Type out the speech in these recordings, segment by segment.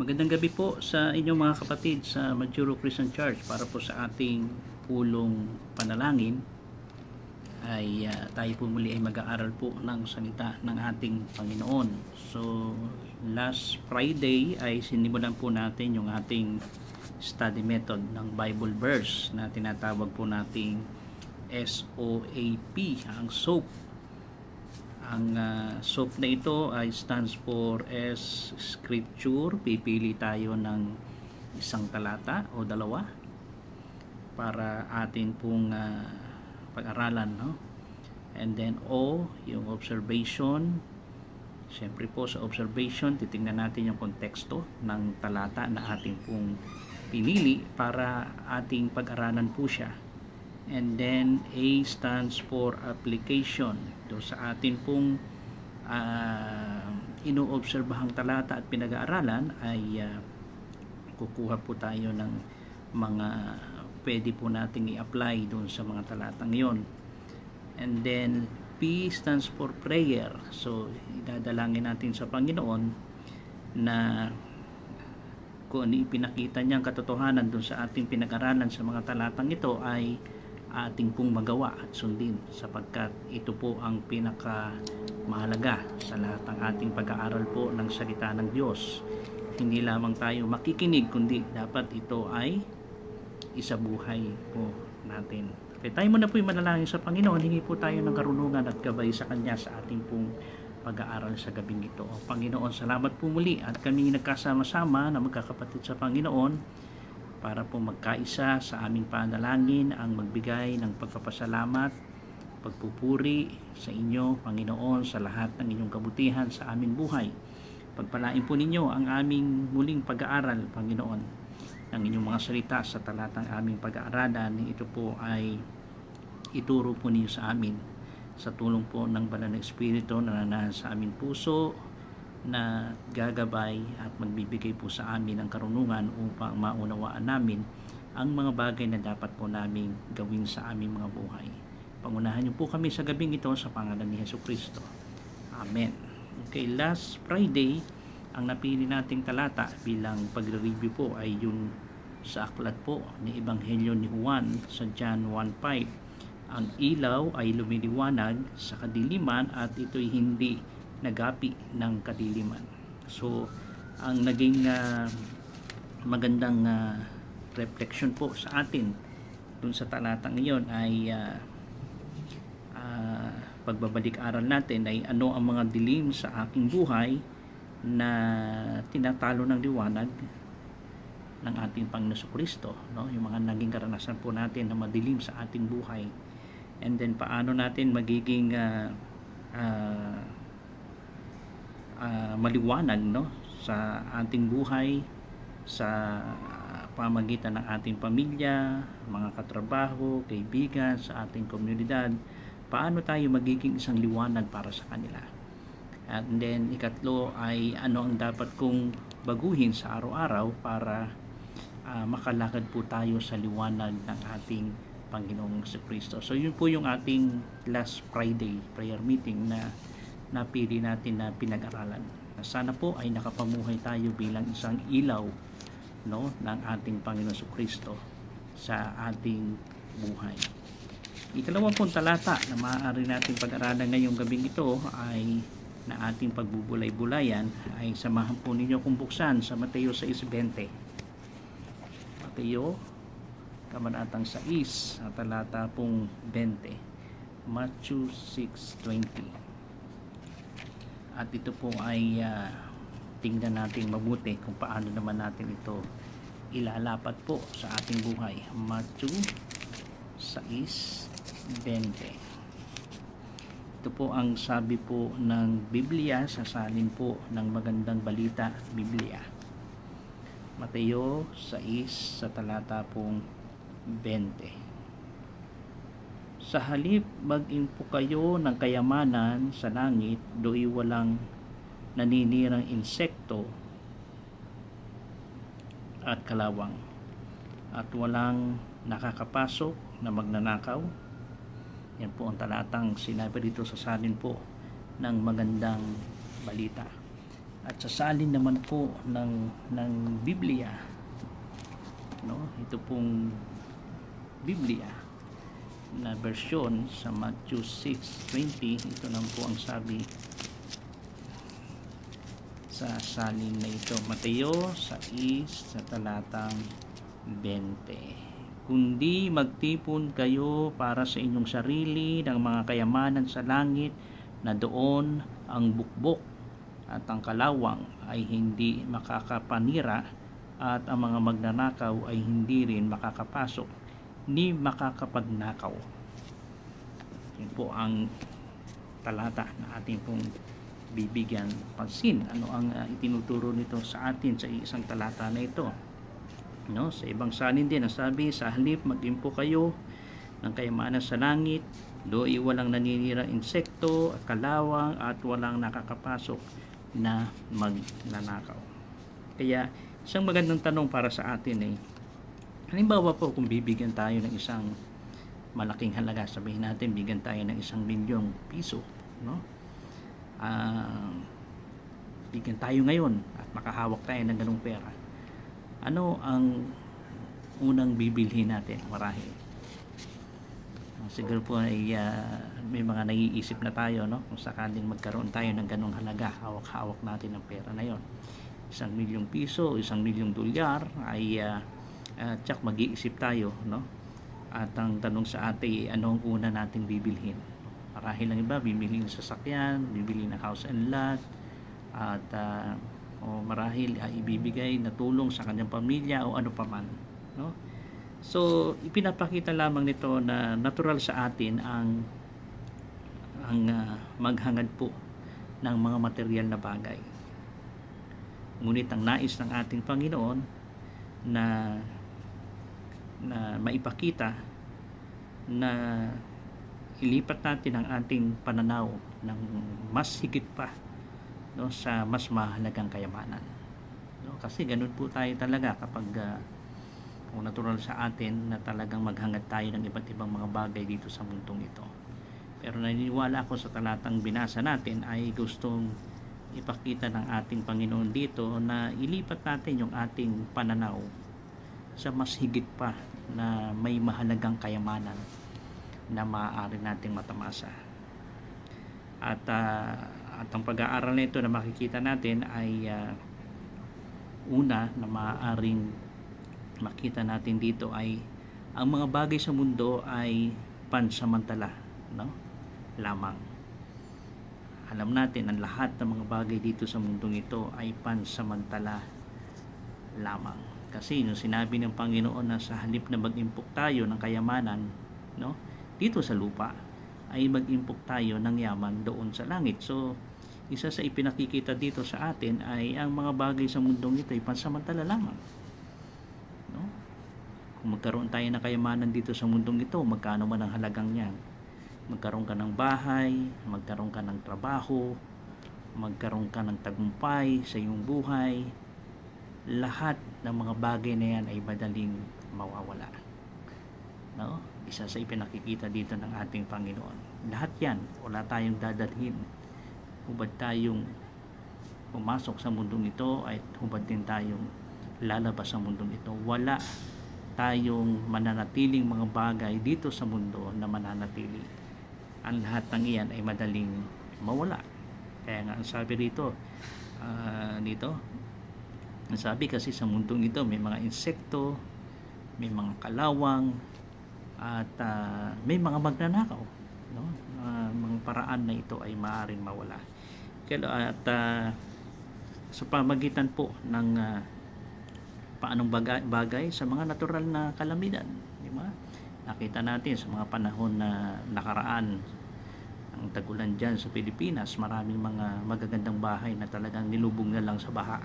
Magandang gabi po sa inyong mga kapatid sa Majuro Christian Church. Para po sa ating pulong panalangin ay tayo po muli ay mag-aaral po ng salita ng ating Panginoon. So last Friday ay sinimulan po natin yung ating study method ng Bible verse na tinatawag po nating SOAP, ang SOAP. Ang SOAP na ito ay stands for S Scripture. Pipili tayo ng isang talata o dalawa para atin pong pag-aralan, no? And then O, yung observation. Siyempre po sa observation, titingnan natin yung konteksto ng talata na ating pong pinili para ating pag-aralan po siya. And then A stands for application. So sa atin pong inoobserbahang talata at pinag-aaralan ay kukuha po tayo ng mga pwede po nating i-apply doon sa mga talatang yon. And then P stands for prayer. So idadalangin natin sa Panginoon na kung ano ipinakita niyang katotohanan doon sa ating pinag-aralan sa mga talatang ito ay ating pong magawa at sundin, sapagkat ito po ang pinaka mahalaga sa lahat ng ating pag-aaral po ng salita ng Diyos. Hindi lamang tayo makikinig, kundi dapat ito ay isabuhay po natin. Kaya tayo muna po yung manalangin sa Panginoon. Hingi po tayo ng karunungan at gabay sa Kanya sa ating pong pag-aaral sa gabing ito. O Panginoon, salamat po muli at kami nagkasama-sama na magkakapatid sa Panginoon para po magkaisa sa aming panalangin ang magbigay ng pagpapasalamat, pagpupuri sa inyo, Panginoon, sa lahat ng inyong kabutihan sa aming buhay. Pagpalain po ninyo ang aming muling pag-aaral, Panginoon, ng inyong mga salita sa talatang aming pag-aaralan. Ito po ay ituro po ninyo sa amin sa tulong po ng Banal na Espiritu na nanahan sa aming puso, na gagabay at magbibigay po sa amin ng karunungan upang maunawaan namin ang mga bagay na dapat po namin gawin sa aming mga buhay. Pangunahan niyo po kami sa gabing ito sa pangalan ni Jesucristo. Amen. Okay, last Friday, ang napili nating talata bilang pagre-review po ay yung sa aklat po ni Ebanghelyo ni Juan sa John 1:5. Ang ilaw ay lumiliwanag sa kadiliman at ito'y hindi nagapi ng kadiliman. So ang naging magandang reflection po sa atin dun sa talatang iyon ay pagbabalik aral natin ay ano ang mga dilim sa aking buhay na tinatalo ng liwanag ng ating Panginoon Jesucristo, no? Yung mga naging karanasan po natin na madilim sa ating buhay, and then paano natin magiging maliwanag, no, sa ating buhay, sa pamagitan ng ating pamilya, mga katrabaho, kaibigan, sa ating komunidad. Paano tayo magiging isang liwanag para sa kanila? And then ikatlo ay ano ang dapat kong baguhin sa araw-araw para makalakad po tayo sa liwanag ng ating Panginoong Jesucristo. So yun po yung ating last Friday prayer meeting na napili natin na pinag-aralan. Sana po ay nakapamuhay tayo bilang isang ilaw, no, ng ating Panginoon Jesucristo sa ating buhay. Ikalawang pong talata na maaari natin pag-aralan ngayong gabing ito ay na ating pagbubulay-bulayan ay samahan po ninyo kung buksan sa Mateo 6:20. Mateo kabanatang 6 at talata pong 20. Matthew 6:20. At ito po ay tingnan natin mabuti kung paano naman natin ito ilalapat po sa ating buhay. Matthew 6:20. Ito po ang sabi po ng Biblia sa salin po ng Magandang Balita Biblia. Mateo 6 sa talata pong 20. Sa halip mag-impo kayo ng kayamanan sa langit, do'y walang naninirang insekto at kalawang, at walang nakakapasok na magnanakaw. Yan po ang talatang sinabi dito sa salin po ng Magandang Balita. At sa salin naman po ng Biblia, no, ito pong Biblia na version sa Matthew 6:20, ito lang po ang sabi sa salin na ito. Mateo 6 sa talatang 20. Kundi magtipon kayo para sa inyong sarili ng mga kayamanan sa langit, na doon ang bukbok at ang kalawang ay hindi makakapanira, at ang mga magnanakaw ay hindi rin makakapasok ni makakapagnakaw. Yan po ang talata na ating pong bibigyan pansin. Ano ang itinuturo nito sa atin sa isang talata na ito, no? Sa ibang salin din ang sabi, sa halip mag-impo kayo ng kayamanan sa langit, doon walang naninirang insekto at kalawang, at walang nakakapasok na magnanakaw. Kaya isang magandang tanong para sa atin halimbawa po, kung bibigyan tayo ng isang malaking halaga, sabihin natin bigyan tayo ng 1 milyong piso, no? Bigyan tayo ngayon at makahawak tayo ng ganung pera, ano ang unang bibilhin natin? Marahil siguro po ay may mga naiisip na tayo, no? Kung sakaling magkaroon tayo ng ganung halaga, hawak-hawak natin ang pera na yon, 1 milyong piso, 1 milyong dolyar, ay tsak mag-iisip tayo, no? At ang tanong sa atin, anong una nating bibilhin? Marahil lang iba bibili ng sasakyan, bibili ng house and lot, at o marahil ibibigay na tulong sa kanyang pamilya o ano paman, no? So ipinapakita lamang nito na natural sa atin ang maghangad po ng mga material na bagay. Ngunit ang nais ng ating Panginoon na maipakita na ilipat natin ang ating pananaw ng mas higit pa, no, sa mas mahalagang kayamanan, no? Kasi ganun po tayo talaga kapag natural sa atin na talagang maghangad tayo ng iba't ibang mga bagay dito sa mundong ito. Pero naniniwala ako sa talatang binasa natin ay gustong ipakita ng ating Panginoon dito na ilipat natin yung ating pananaw sa mas higit pa na may mahalagang kayamanan na maaari nating matamasa. At ang pag-aaral nito na makikita natin ay una na maaaring makita natin dito ay ang mga bagay sa mundo ay pansamantala, no? Lamang. Alam natin ang lahat ng mga bagay dito sa mundong ito ay pansamantala lamang. Kasi yung sinabi ng Panginoon na sa halip na mag-impok tayo ng kayamanan, no, dito sa lupa, ay mag-impok tayo ng yaman doon sa langit. So isa sa ipinakikita dito sa atin ay ang mga bagay sa mundong ito ay pansamantala lamang, no? Kung magkaroon tayo ng kayamanan dito sa mundong ito, magkano man ang halagang yan, magkaroon ka ng bahay, magkaroon ka ng trabaho, magkaroon ka ng tagumpay sa iyong buhay, lahat ng mga bagay na yan ay madaling mawawala, no? Isa sa ipinakikita dito ng ating Panginoon, lahat yan wala tayong dadalhin. Hubad tayong pumasok sa mundong ito ay hubad din tayong lalabas sa mundong ito. Wala tayong mananatiling mga bagay dito sa mundo na mananatili. Ang lahat ng iyan ay madaling mawala. Kaya nga ang sabi rito, ang sabi kasi sa mundong ito may mga insekto, may mga kalawang, at may mga magnanakaw, no? Mga paraan na ito ay maaaring mawala. At sa pamagitan po ng paanong bagay sa mga natural na kalamidad, di ba? Nakita natin sa mga panahon na nakaraan, ang tagulan dyan sa Pilipinas, maraming mga magagandang bahay na talagang nilubog na lang sa baha,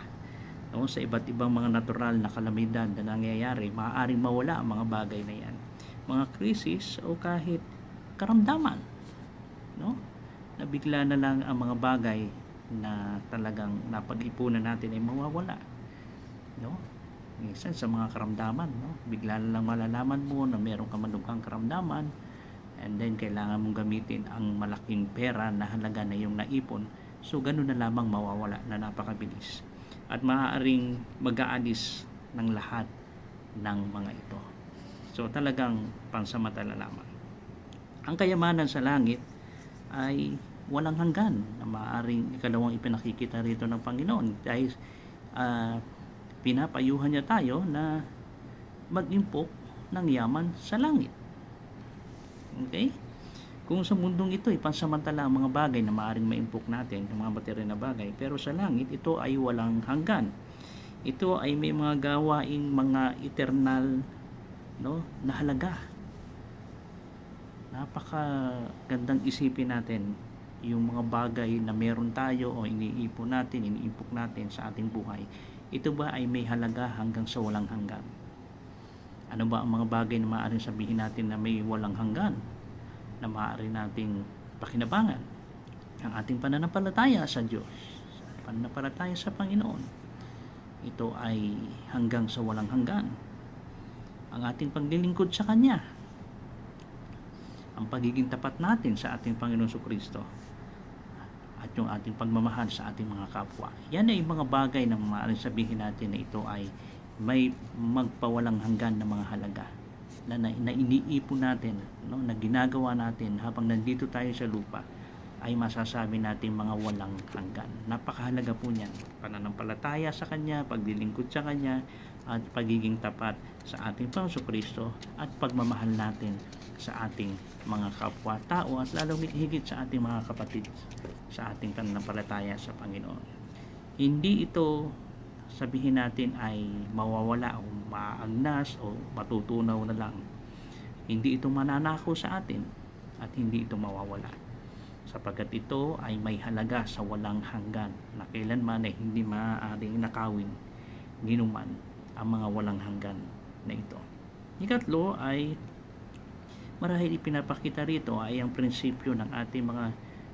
no? Sa iba't ibang mga natural na kalamidad na nangyayari, maaaring mawala ang mga bagay na yan, mga krisis o kahit karamdaman, no? Nabigla na lang ang mga bagay na talagang napag-ipunan natin ay mawawala, no? Minsan sa mga karamdaman, no, bigla na lang malalaman mo na meron ka manugang karamdaman, and then kailangan mong gamitin ang malaking pera na halaga na yung naipon So ganun na lamang mawawala na napakabilis. At maaaring mag-aalis ng lahat ng mga ito. So talagang pansamantala lamang. Ang kayamanan sa langit ay walang hanggan, na maaaring ikalawang ipinakikita rito ng Panginoon dahil pinapayuhan niya tayo na mag-impok ng yaman sa langit. Okay? Kung sa mundong ito ay pansamantala ang mga bagay na maaaring maimpok natin, ng mga material na bagay, pero sa langit ito ay walang hanggan. Ito ay may mga gawaing mga eternal, no, na halaga. Napakagandang isipin natin yung mga bagay na meron tayo o iniipon natin, iniimpok natin sa ating buhay. Ito ba ay may halaga hanggang sa walang hanggan? Ano ba ang mga bagay na maaaring sabihin natin na may walang hanggan, na maaari nating pakinabangan? Ang ating pananampalataya sa Diyos, pananampalataya sa Panginoon, ito ay hanggang sa walang hanggan. Ang ating paglilingkod sa Kanya, ang pagiging tapat natin sa ating Panginoon Jesucristo, at yung ating pagmamahal sa ating mga kapwa, yan ay mga bagay na maaaring sabihin natin na ito ay may magpawalang hanggan na mga halaga na iniipon natin, no, na ginagawa natin habang nandito tayo sa lupa, ay masasabi natin mga walang hanggan. Napakahalaga po niyan. Pananampalataya sa Kanya, paglilingkod sa Kanya, at pagiging tapat sa ating Panginoon Kristo, at pagmamahal natin sa ating mga kapwa-tao, at lalong higit sa ating mga kapatid sa ating pananampalataya sa Panginoon. Hindi ito sabihin natin ay mawawala o maagnas o matutunaw na lang. Hindi ito mananako sa atin at hindi ito mawawala, sapagkat ito ay may halaga sa walang hanggan na kailanman ay hindi maaaring nakawin ginuman ang mga walang hanggan na ito. Ikatlo ay marahil ipinapakita rito ay ang prinsipyo ng ating mga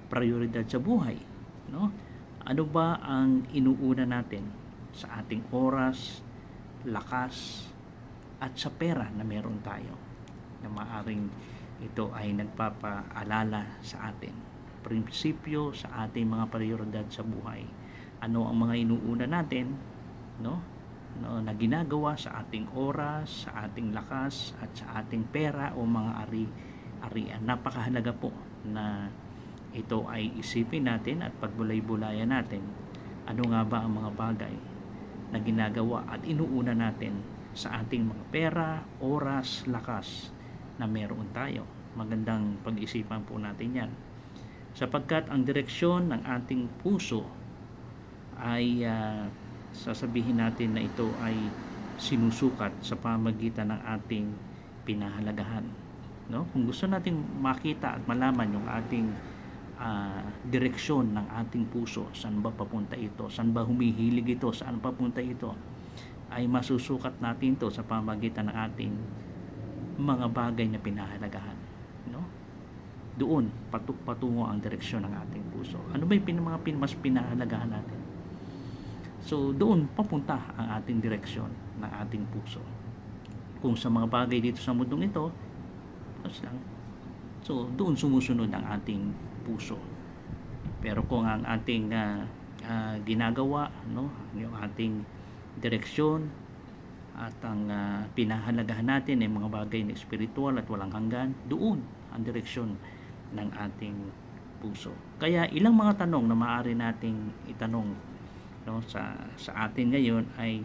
prioridad sa buhay, no? Ano ba ang inuuna natin sa ating oras, lakas, at sa pera na meron tayo, na maaring ito ay nagpapaalala sa atin? Prinsipyo sa ating mga prioridad sa buhay. Ano ang mga inuuna natin, no, na ginagawa sa ating oras, sa ating lakas, at sa ating pera o mga ari-arian? Napakahalaga po na ito ay isipin natin at pagbulay-bulayan natin. Ano nga ba ang mga bagay na ginagawa at inuuna natin sa ating mga pera, oras, lakas na meron tayo? Magandang pag-isipan po natin yan, sapagkat ang direksyon ng ating puso ay sasabihin natin na ito ay sinusukat sa pamagitan ng ating pinahalagahan, no? Kung gusto nating makita at malaman yung ating direksyon ng ating puso, saan ba papunta ito, saan ba humihilig ito, saan papunta ito, ay masusukat natin ito sa pamagitan ng ating mga bagay na pinahalagahan, no? Doon patungo ang direksyon ng ating puso. Ano ba yung mga mas pinahalagahan natin? So doon papunta ang ating direksyon ng ating puso. Kung sa mga bagay dito sa mundong ito, lang, so doon sumusunod ang ating puso. Pero kung ang ating ginagawa, no, yung ating direksyon at ang pinahalagahan natin ay mga bagay na espiritual at walang hanggan, doon ang direksyon ng ating puso. Kaya ilang mga tanong na maaari nating itanong, no, sa atin ngayon ay,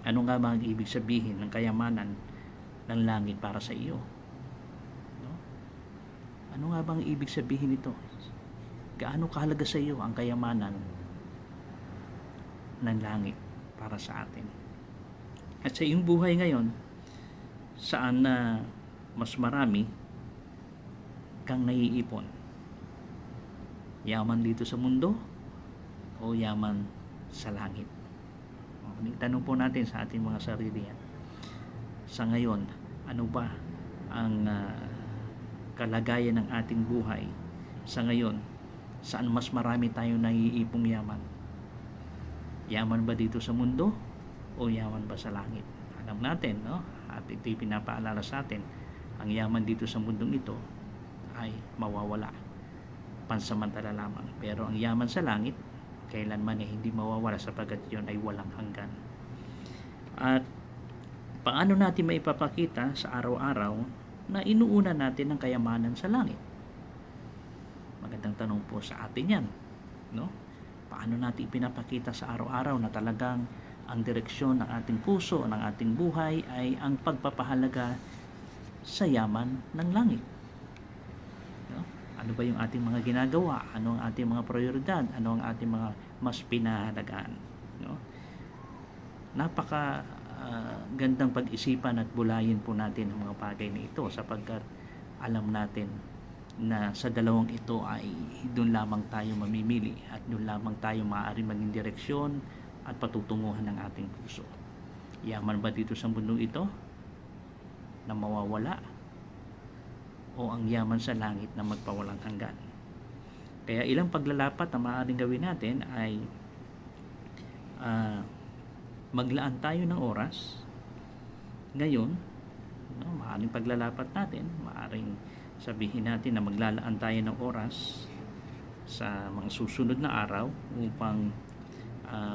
ano nga ba ang ibig sabihin ng kayamanan ng langit para sa iyo? Ano nga bang ibig sabihin nito? Gaano kahalaga sa iyo ang kayamanan ng langit para sa atin? At sa iyong buhay ngayon, saan na mas marami kang naiipon? Yaman dito sa mundo o yaman sa langit? Tanong po natin sa ating mga sarili yan. Sa ngayon, ano ba ang kalagayan ng ating buhay sa ngayon? Saan mas marami tayong naiipong yaman? Yaman ba dito sa mundo o yaman ba sa langit? Alam natin, no? At ito'y pinapaalala sa atin, ang yaman dito sa mundong ito ay mawawala. pansamantala lamang. Pero ang yaman sa langit, kailanman ay hindi mawawala sapagkat yun ay walang hanggan. At paano natin maipapakita sa araw-araw na inuuna natin ang kayamanan sa langit? Magandang tanong po sa atin yan, no? Paano natin ipinapakita sa araw-araw na talagang ang direksyon ng ating puso, ng ating buhay ay ang pagpapahalaga sa yaman ng langit? No? Ano ba yung ating mga ginagawa? Ano ang ating mga prioridad? Ano ang ating mga mas pinahalagaan? No? Napaka gandang pag-isipan at bulayin po natin ang mga bagay na ito sapagkat alam natin na sa dalawang ito ay doon lamang tayo mamimili at doon lamang tayo maaaring maging direksyon at patutunguhan ng ating puso. Yaman ba dito sa mundo ito na mawawala o ang yaman sa langit na magpawalang hanggan? Kaya ilang paglalapat na maaaring gawin natin ay maglaan tayo ng oras ngayon, no? Maaaring paglalapat natin, maaaring sabihin natin na maglalaan tayo ng oras sa mga susunod na araw upang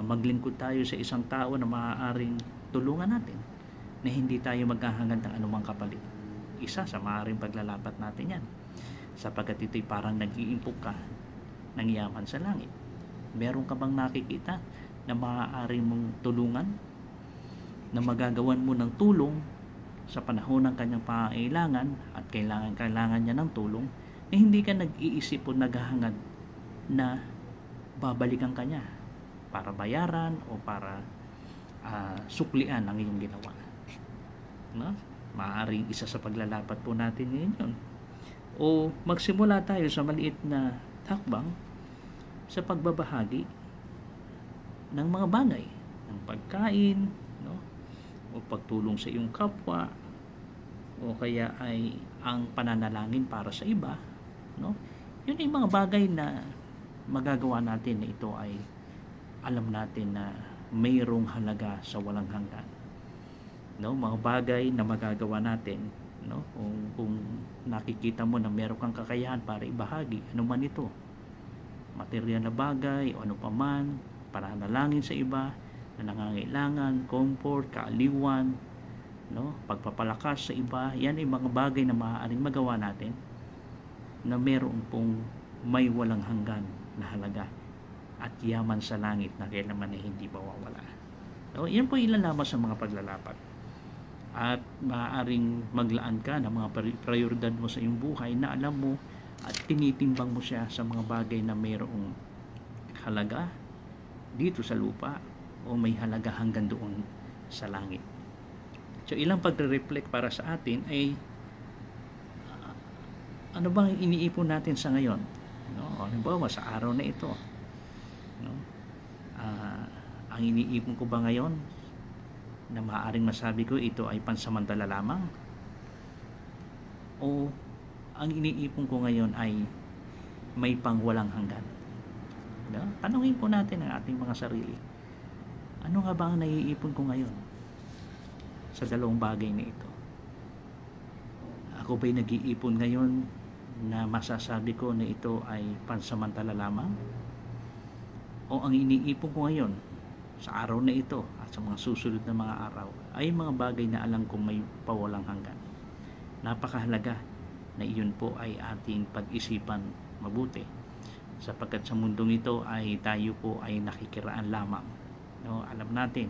maglingkod tayo sa isang tao na maaaring tulungan natin na hindi tayo maghahangad ng anumang kapalit. Isa sa maaaring paglalapat natin yan sapagkat ito'y parang nag-iimpok ka ng yaman sa langit. Meron ka bang nakikita na maaari mong tulungan, na magagawan mo ng tulong sa panahon ng kanyang pangangailangan at kailangan niya ng tulong, na hindi ka nag-iisip o naghahangad na babalikan ka niya para bayaran o para suklian ang iyong ginawa? No? Maaaring isa sa paglalapat po natin ngayon. O magsimula tayo sa maliit na hakbang sa pagbabahagi ng mga bagay, ng pagkain, no? O pagtulong sa iyong kapwa, o kaya ay ang pananalangin para sa iba, no? Yun ay mga bagay na magagawa natin na ito ay alam natin na mayroong halaga sa walang hanggan, no? Mga bagay na magagawa natin, no? Kung nakikita mo na meron kang kakayahan para ibahagi, ano man ito, material na bagay o ano paman, pananalangin sa iba na nangangailangan, comfort, kaaliwan, no? Pagpapalakas sa iba, yan ay mga bagay na maaaring magawa natin na meron pong may walang hanggan na halaga at yaman sa langit na kailanman ay hindi mawawala. So, yan po ilan lamang sa mga paglalapat. At maaaring maglaan ka ng mga prioridad mo sa iyong buhay na alam mo at tinitimbang mo siya sa mga bagay na mayroong halaga dito sa lupa o may halaga hanggang doon sa langit. So ilang pagre-reflect para sa atin ay ano bang iniipon natin sa ngayon? No? Halimbawa sa araw na ito, no? Ang iniipon ko ba ngayon na maaaring masabi ko ito ay pansamantala lamang? O ang iniipon ko ngayon ay may pangwalang hanggan? No? Tanungin po natin ang ating mga sarili. Ano nga ba ang naiipon ko ngayon sa dalawang bagay na ito? Ako ba'y nag-iipon ngayon na masasabi ko na ito ay pansamantala lamang? O ang iniipon ko ngayon sa araw na ito at sa mga susunod na mga araw ay mga bagay na alam kong may pawalang hanggan? Napakahalaga na iyon po ay ating pag-isipan mabuti sapagkat sa mundong ito ay tayo po ay nakikiraan lamang, no? Alam natin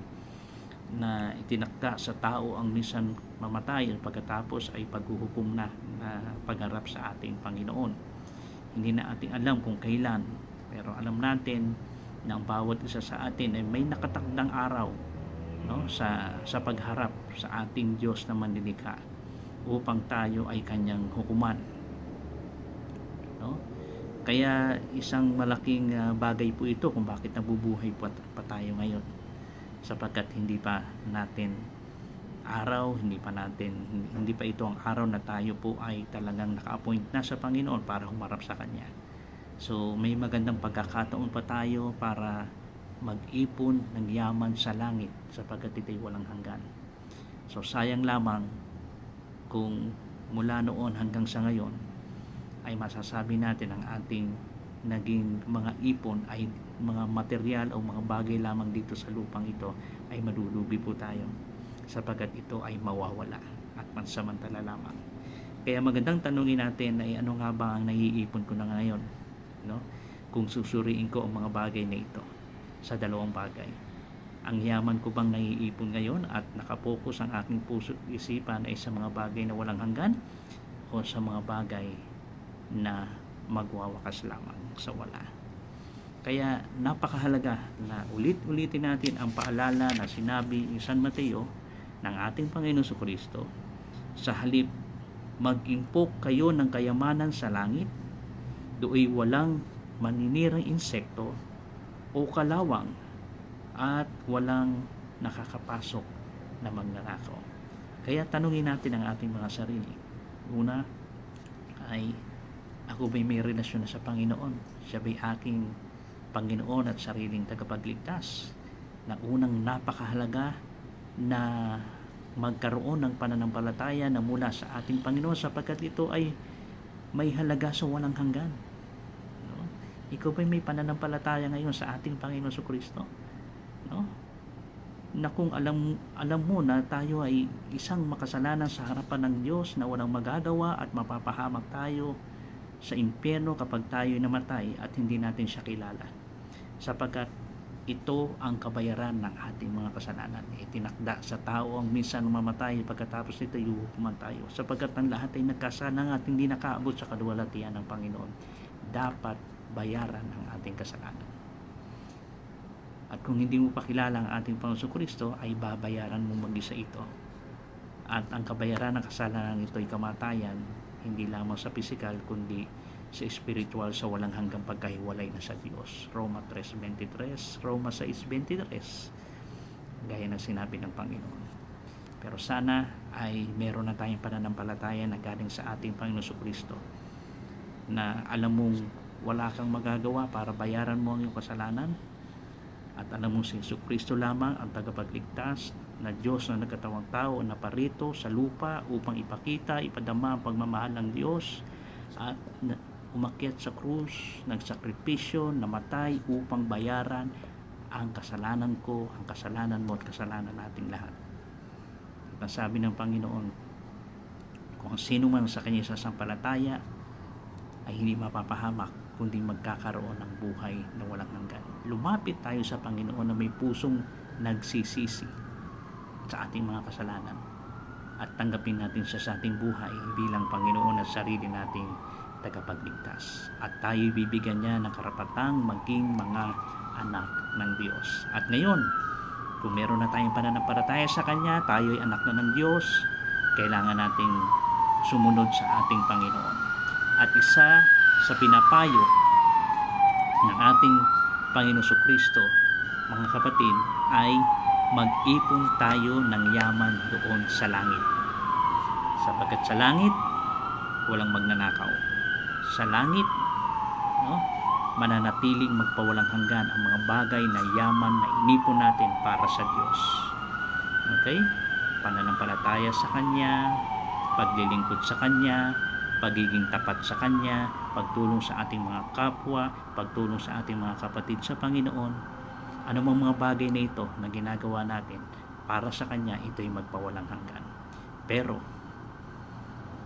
na itinakda sa tao ang minsan mamatay at pagkatapos ay paghuhukom na pagharap sa ating Panginoon. Hindi na ating alam kung kailan, pero alam natin na ang bawat isa sa atin ay may nakatakdang araw, no? sa pagharap sa ating Diyos na manlilikha upang tayo ay kanyang hukuman, no? Kaya isang malaking bagay po ito kung bakit nabubuhay pa tayo ngayon, sapagkat hindi pa natin hindi pa ito ang araw na tayo po ay talagang naka-appoint na sa Panginoon para humarap sa Kanya. So may magandang pagkakataon pa tayo para mag-ipon ng yaman sa langit sapagkat ito'y walang hanggan. So sayang lamang kung mula noon hanggang sa ngayon ay masasabi natin ang ating naging mga ipon ay mga material o mga bagay lamang dito sa lupang ito, ay malulugi po tayo sapagkat ito ay mawawala at pansamantala lamang. Kaya magandang tanungin natin ay ano nga ba ang naiipon ko na ngayon, no? Kung susuriin ko ang mga bagay na ito sa dalawang bagay, ang yaman ko bang naiipon ngayon at nakapokus ang aking puso at isipan ay sa mga bagay na walang hanggan o sa mga bagay na magwawakas lamang sa wala? Kaya napakahalaga na ulit-ulitin natin ang paalala na sinabi ni San Mateo ng ating Panginoon Jesucristo, sa halip mag-impok kayo ng kayamanan sa langit, do'y walang maninirang insekto o kalawang at walang nakakapasok na magnanakaw. Kaya tanungin natin ang ating mga sarili. Una ay, ako ba'y may relasyon na sa Panginoon? Siya ba'y aking Panginoon at sariling tagapagligtas? Na unang napakahalaga na magkaroon ng pananampalataya na mula sa ating Panginoon, sapagkat ito ay may halaga sa walang hanggan. No? Ikaw ba'y may pananampalataya ngayon sa ating Panginoon Jesucristo? No? Na kung alam mo na tayo ay isang makasalanan sa harapan ng Diyos na walang magagawa at mapapahamak tayo sa impyerno kapag tayo namatay at hindi natin siya kilala, sapagkat ito ang kabayaran ng ating mga kasalanan. Itinakda sa tao ang minsan mamatay, pagkatapos nito ihuhukuman tayo, sapagkat ang lahat ay nagkasala at hindi nakaabot sa kaluwalhatian ng Panginoon. Dapat bayaran ang ating kasalanan. At kung hindi mo pa kilala ang ating Panginoon Jesucristo, ay babayaran mo mag-isa ito. At ang kabayaran ng kasalanan ito ay kamatayan, hindi lamang sa pisikal kundi sa espiritual, sa walang hanggang pagkahiwalay na sa Diyos. Roma 3:23, Roma 6:23, gaya ng sinabi ng Panginoon. Pero sana ay meron na tayong pananampalataya na galing sa ating Panginoon Jesucristo, na alam mong wala kang magagawa para bayaran mo ang iyong kasalanan, at alam mo si Jesucristo lamang ang tagapagligtas na Diyos na nagkatawang tao na parito sa lupa upang ipakita, ipadama ang pagmamahal ng Diyos, at umakyat sa krus, nagsakripisyo, namatay upang bayaran ang kasalanan ko, ang kasalanan mo at kasalanan nating lahat. At sabi ng Panginoon, kung sino man sa kanya sasampalataya ay hindi mapapahamak kundi magkakaroon ng buhay na walang hanggan. Lumapit tayo sa Panginoon na may pusong nagsisisi sa ating mga kasalanan at tanggapin natin siya sa ating buhay bilang Panginoon at sarili nating tagapagligtas. At tayo bibigyan niya ng karapatang maging mga anak ng Diyos. At ngayon, kung meron na tayong pananampalataya sa Kanya, tayo ay anak na ng Diyos, kailangan nating sumunod sa ating Panginoon. At isa sa pinapayo ng ating Panginoon Jesucristo, mga kapatid, ay mag-ipon tayo ng yaman doon sa langit, sapagkat sa langit walang magnanakaw. Sa langit, no, mananatiling magpawalang hanggan ang mga bagay na yaman na inipon natin para sa Diyos. Okay? Pananampalataya sa Kanya, paglilingkod sa Kanya, pagiging tapat sa Kanya, pagtulong sa ating mga kapwa, pagtulong sa ating mga kapatid sa Panginoon. Ano mang mga bagay na ito na ginagawa natin para sa Kanya, ito'y magpawalang hanggan. Pero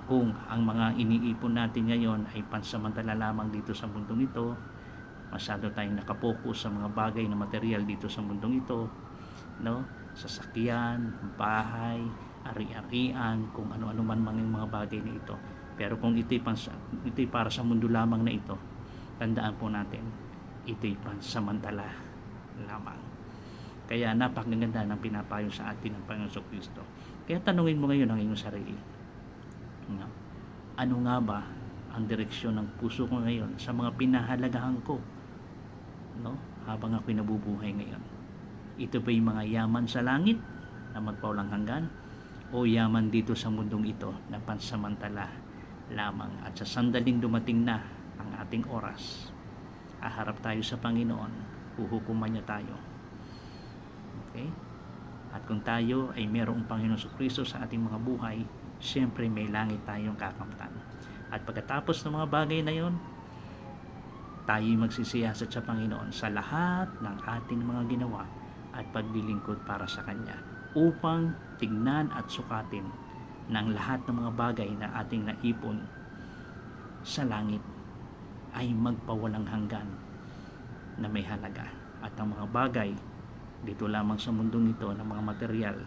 kung ang mga iniipon natin ngayon ay pansamantala lamang dito sa mundong ito, masyado tayong nakapokus sa mga bagay na material dito sa mundong ito, no? Sasakyan, bahay, ari-arian, kung ano-ano man mga bagay na ito. Pero kung ito'y para sa mundo lamang na ito, tandaan po natin, ito'y pansamantala lamang. Kaya napakaganda ng pinapayo sa atin ng Panginoon Jesucristo. Kaya tanungin mo ngayon ang iyong sarili, no? Ano nga ba ang direksyon ng puso ko ngayon sa mga pinahalagahan ko, no? Habang ako'y nabubuhay ngayon? Ito ba yung mga yaman sa langit na magpawalang hanggan, o yaman dito sa mundong ito na pansamantala lamang, at sa sandaling dumating na ang ating oras, haharap tayo sa Panginoon, huhukuman niya tayo. Okay? At kung tayo ay mayroong Panginoon Jesucristo sa ating mga buhay, siyempre may langit tayong kakamtan. At pagkatapos ng mga bagay na yon, tayo'y magsisiyasat sa Panginoon sa lahat ng ating mga ginawa at paglilingkod para sa Kanya, upang tignan at sukatin ng lahat ng mga bagay na ating naipon sa langit ay magpawalang hanggan na may halaga. At ang mga bagay dito lamang sa mundong ito, ng mga material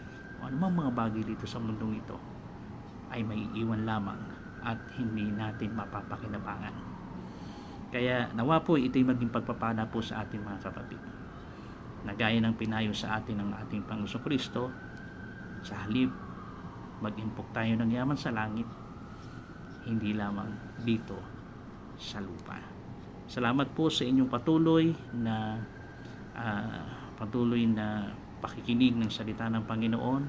o anumang mga bagay dito sa mundong ito, ay may iwan lamang at hindi natin mapapakinabangan. Kaya nawa po ito'y maging pagpapala po sa ating mga kapatid, na gaya ng pinayo sa atin ng ating Panginoong Kristo, sa halip mag-impok tayo ng yaman sa langit, hindi lamang dito sa lupa. Salamat po sa inyong patuloy na pakikinig ng salita ng Panginoon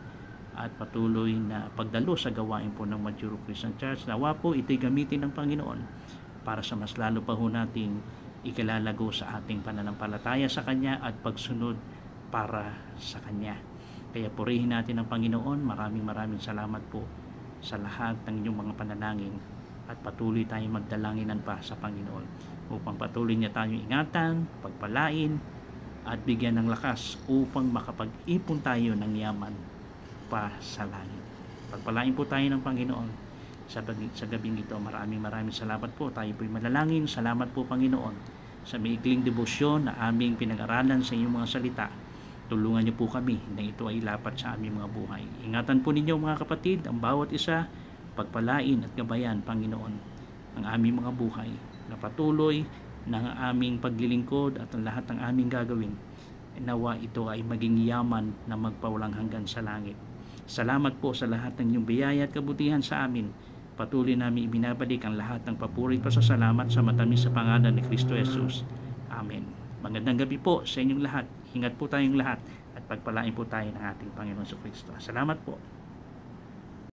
at patuloy na pagdalo sa gawain po ng Majuro Christian Church. Nawa po ito'y gamitin ng Panginoon para sa mas lalo pa ho nating ikilalago sa ating pananampalataya sa Kanya at pagsunod para sa Kanya. Kaya purihin natin ang Panginoon. Maraming salamat po sa lahat ng inyong mga panalangin, at patuloy tayong magdalanginan pa sa Panginoon upang patuloy niya tayong ingatan, pagpalain at bigyan ng lakas upang makapag-ipon tayo ng yaman pa sa langit. Pagpalain po tayo ng Panginoon sa gabing ito. Maraming salamat po. Tayo po'y manalangin. Salamat po, Panginoon, sa maikling debosyon na aming pinag-aralan sa inyong mga salita. Tulungan niyo po kami na ito ay lapat sa aming mga buhay. Ingatan po ninyo, mga kapatid, ang bawat isa. Pagpalain at gabayan, Panginoon, ang aming mga buhay, na patuloy ng aming paglilingkod at ang lahat ng aming gagawin. Nawa ito ay maging yaman na magpawalang hanggan sa langit. Salamat po sa lahat ng inyong biyaya at kabutihan sa amin. Patuloy namin ibinabalik ang lahat ng papuri at pasasalamat sa matamis sa pangalan ni Kristo Jesus. Amen. Magandang gabi po sa inyong lahat. Ingat po tayong lahat at pagpalain po tayo ng ating Panginoon sa Kristo. Salamat po.